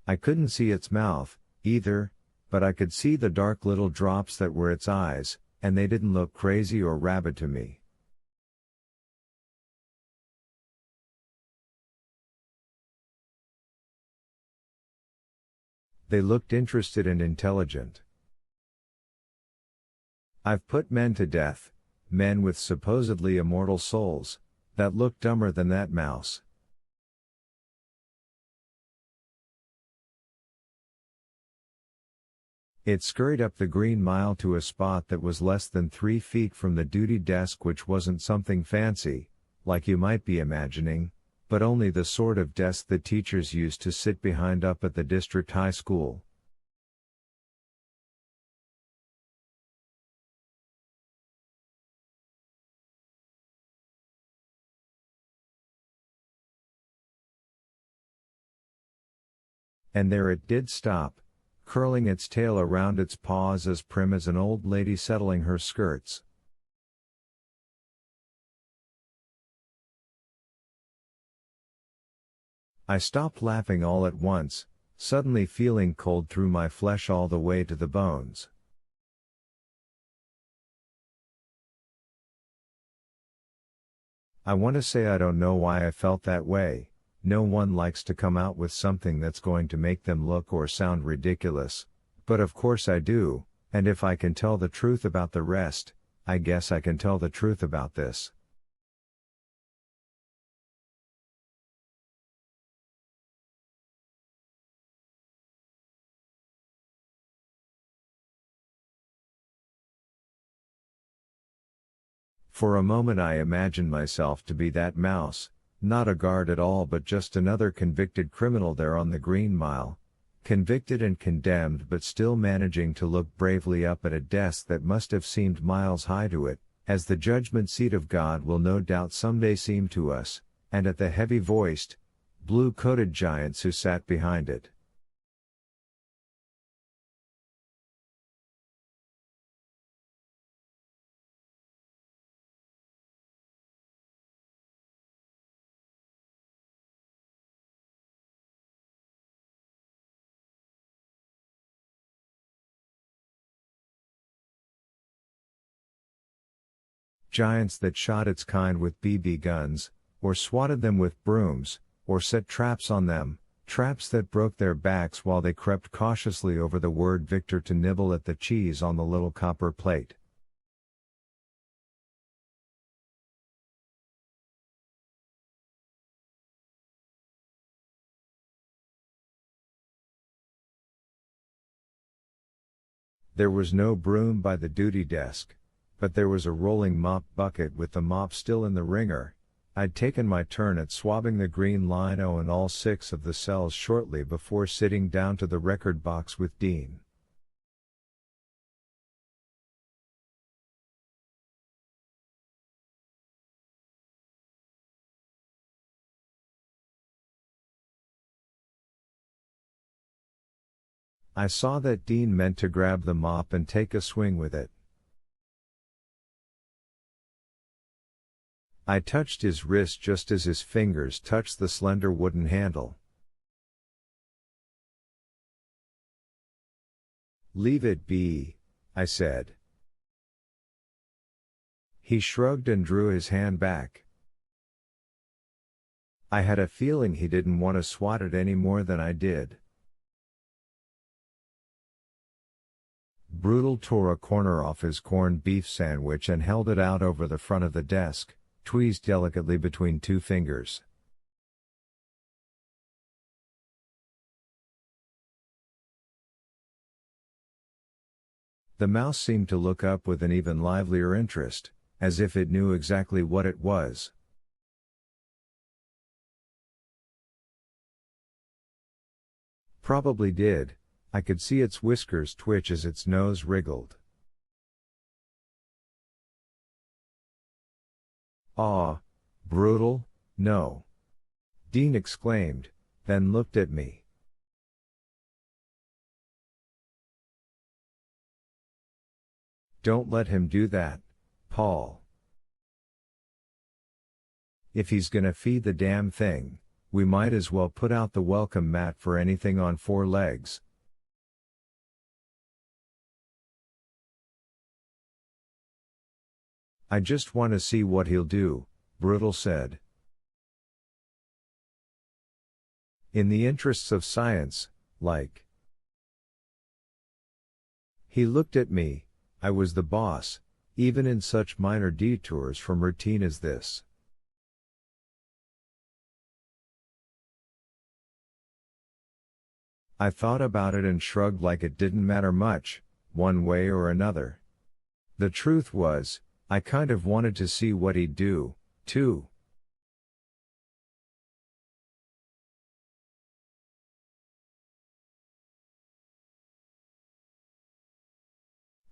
I couldn't see its mouth, either, but I could see the dark little drops that were its eyes, and they didn't look crazy or rabid to me. They looked interested and intelligent. I've put men to death, men with supposedly immortal souls, that look dumber than that mouse. It scurried up the Green Mile to a spot that was less than 3 feet from the duty desk, which wasn't something fancy, like you might be imagining, but only the sort of desk that teachers used to sit behind up at the district high school. And there it did stop, curling its tail around its paws as prim as an old lady settling her skirts. I stopped laughing all at once, suddenly feeling cold through my flesh all the way to the bones. I want to say I don't know why I felt that way. No one likes to come out with something that's going to make them look or sound ridiculous, but of course I do, and if I can tell the truth about the rest, I guess I can tell the truth about this. For a moment I imagined myself to be that mouse, not a guard at all but just another convicted criminal there on the Green Mile, convicted and condemned but still managing to look bravely up at a desk that must have seemed miles high to it, as the judgment seat of God will no doubt someday seem to us, and at the heavy-voiced, blue-coated giants who sat behind it. Giants that shot its kind with BB guns, or swatted them with brooms, or set traps on them, traps that broke their backs while they crept cautiously over the word Victor to nibble at the cheese on the little copper plate. There was no broom by the duty desk, but there was a rolling mop bucket with the mop still in the wringer. I'd taken my turn at swabbing the green lino in all 6 of the cells shortly before sitting down to the record box with Dean. I saw that Dean meant to grab the mop and take a swing with it. I touched his wrist just as his fingers touched the slender wooden handle. "Leave it be," I said. He shrugged and drew his hand back. I had a feeling he didn't want to swat it any more than I did. Brutal tore a corner off his corned beef sandwich and held it out over the front of the desk, tweezed delicately between 2 fingers. The mouse seemed to look up with an even livelier interest, as if it knew exactly what it was. Probably did. I could see its whiskers twitch as its nose wriggled. "Aw, brutal, no," Dean exclaimed, then looked at me. "Don't let him do that, Paul. If he's gonna feed the damn thing, We might as well put out the welcome mat for anything on four legs. I just want to see what he'll do, Brutal said. In the interests of science, like. He looked at me. I was the boss, even in such minor detours from routine as this. I thought about it and shrugged like it didn't matter much, one way or another. The truth was, I kind of wanted to see what he'd do, too.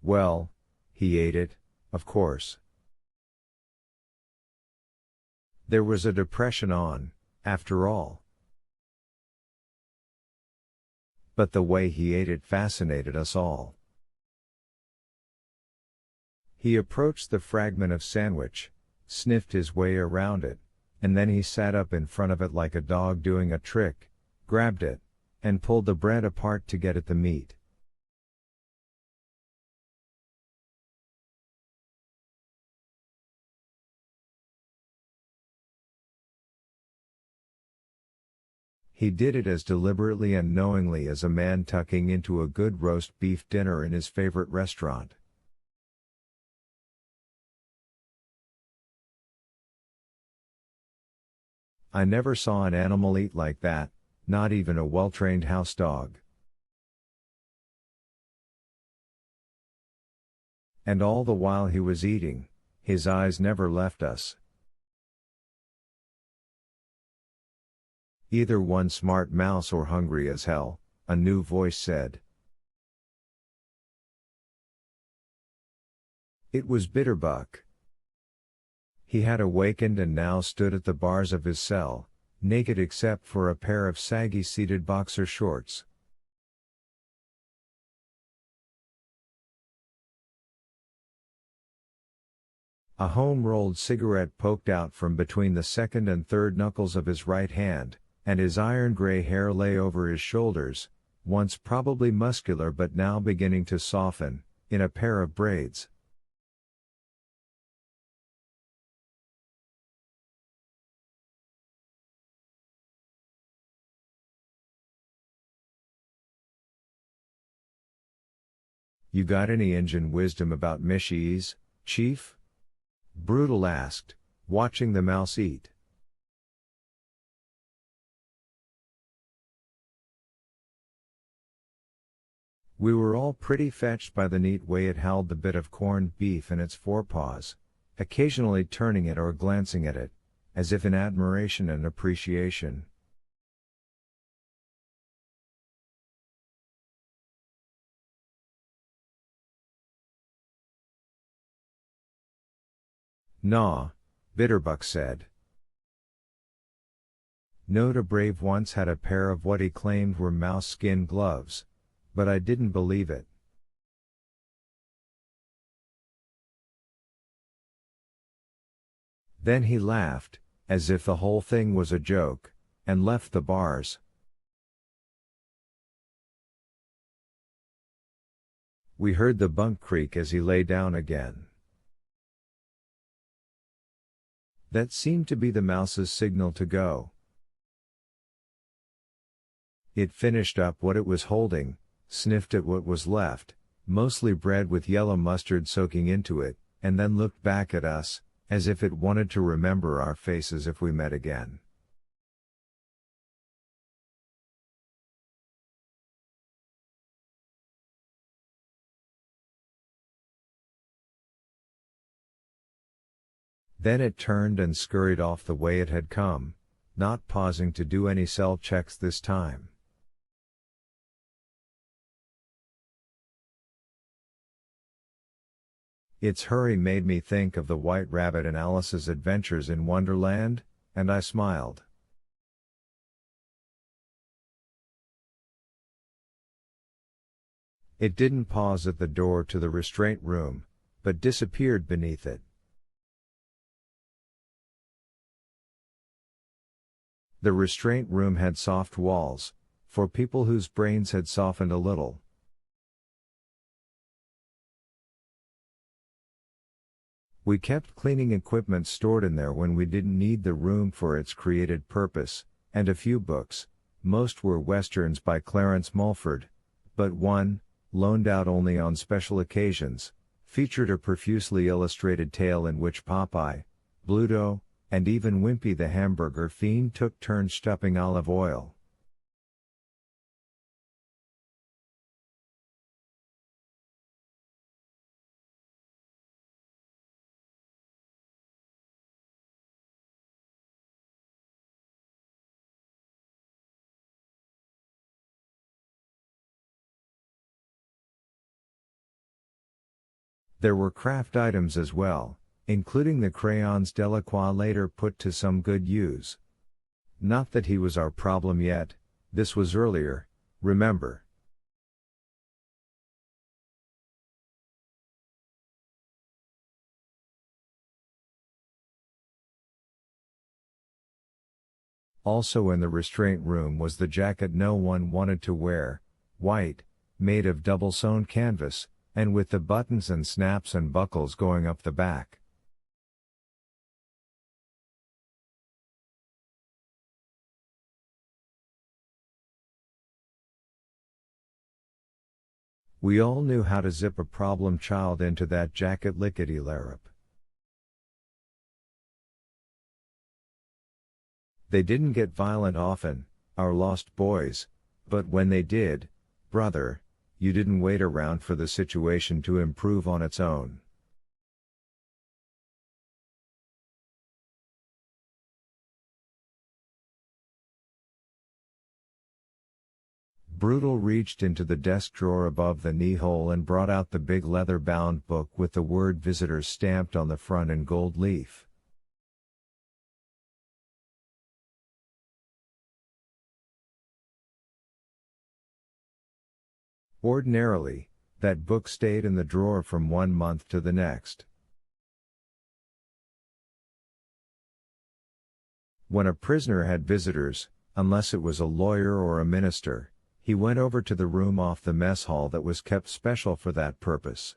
Well, he ate it, of course. There was a depression on, after all. But the way he ate it fascinated us all. He approached the fragment of sandwich, sniffed his way around it, and then he sat up in front of it like a dog doing a trick, grabbed it, and pulled the bread apart to get at the meat. He did it as deliberately and knowingly as a man tucking into a good roast beef dinner in his favorite restaurant. I never saw an animal eat like that, not even a well-trained house dog. And all the while he was eating, his eyes never left us. Either one smart mouse or hungry as hell, a new voice said. It was Bitterbuck. He had awakened and now stood at the bars of his cell, naked except for a pair of saggy seated boxer shorts. A home-rolled cigarette poked out from between the second and third knuckles of his right hand, and his iron-gray hair lay over his shoulders, once probably muscular but now beginning to soften, in a pair of braids. You got any Injun wisdom about Mishies, Chief? Brutal asked, watching the mouse eat. We were all pretty fetched by the neat way it held the bit of corned beef in its forepaws, occasionally turning it or glancing at it, as if in admiration and appreciation. Nah, Bitterbuck said. Noda Brave once had a pair of what he claimed were mouse skin gloves, but I didn't believe it. Then he laughed, as if the whole thing was a joke, and left the bars. We heard the bunk creak as he lay down again. That seemed to be the mouse's signal to go. It finished up what it was holding, sniffed at what was left, mostly bread with yellow mustard soaking into it, and then looked back at us, as if it wanted to remember our faces if we met again. Then it turned and scurried off the way it had come, not pausing to do any cell checks this time. Its hurry made me think of the White Rabbit and Alice's adventures in Wonderland, and I smiled. It didn't pause at the door to the restraint room, but disappeared beneath it. The restraint room had soft walls, for people whose brains had softened a little. We kept cleaning equipment stored in there when we didn't need the room for its created purpose, and a few books, most were westerns by Clarence Mulford, but one, loaned out only on special occasions, featured a profusely illustrated tale in which Popeye, Bluto, and even Wimpy the hamburger fiend took turns stuffing olive oil. There were craft items as well, including the crayons Delacroix later put to some good use. Not that he was our problem yet, this was earlier, remember. Also in the restraint room was the jacket no one wanted to wear, white, made of double-sewn canvas, and with the buttons and snaps and buckles going up the back. We all knew how to zip a problem child into that jacket lickety-larrup. They didn't get violent often, our lost boys, but when they did, brother, you didn't wait around for the situation to improve on its own. Brutal reached into the desk drawer above the knee-hole and brought out the big leather-bound book with the word visitors stamped on the front in gold leaf. Ordinarily, that book stayed in the drawer from 1 month to the next. When a prisoner had visitors, unless it was a lawyer or a minister, he went over to the room off the mess hall that was kept special for that purpose.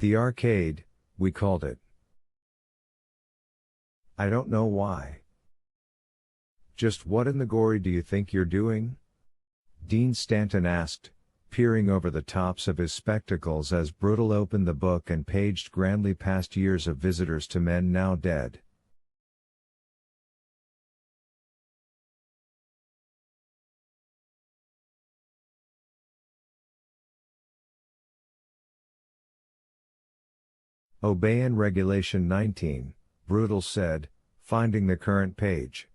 The arcade, we called it. I don't know why. Just what in the gory do you think you're doing? Dean Stanton asked, peering over the tops of his spectacles as Brutal opened the book and paged grandly past years of visitors to men now dead. Obey and Regulation 19, Brutal said, finding the current page.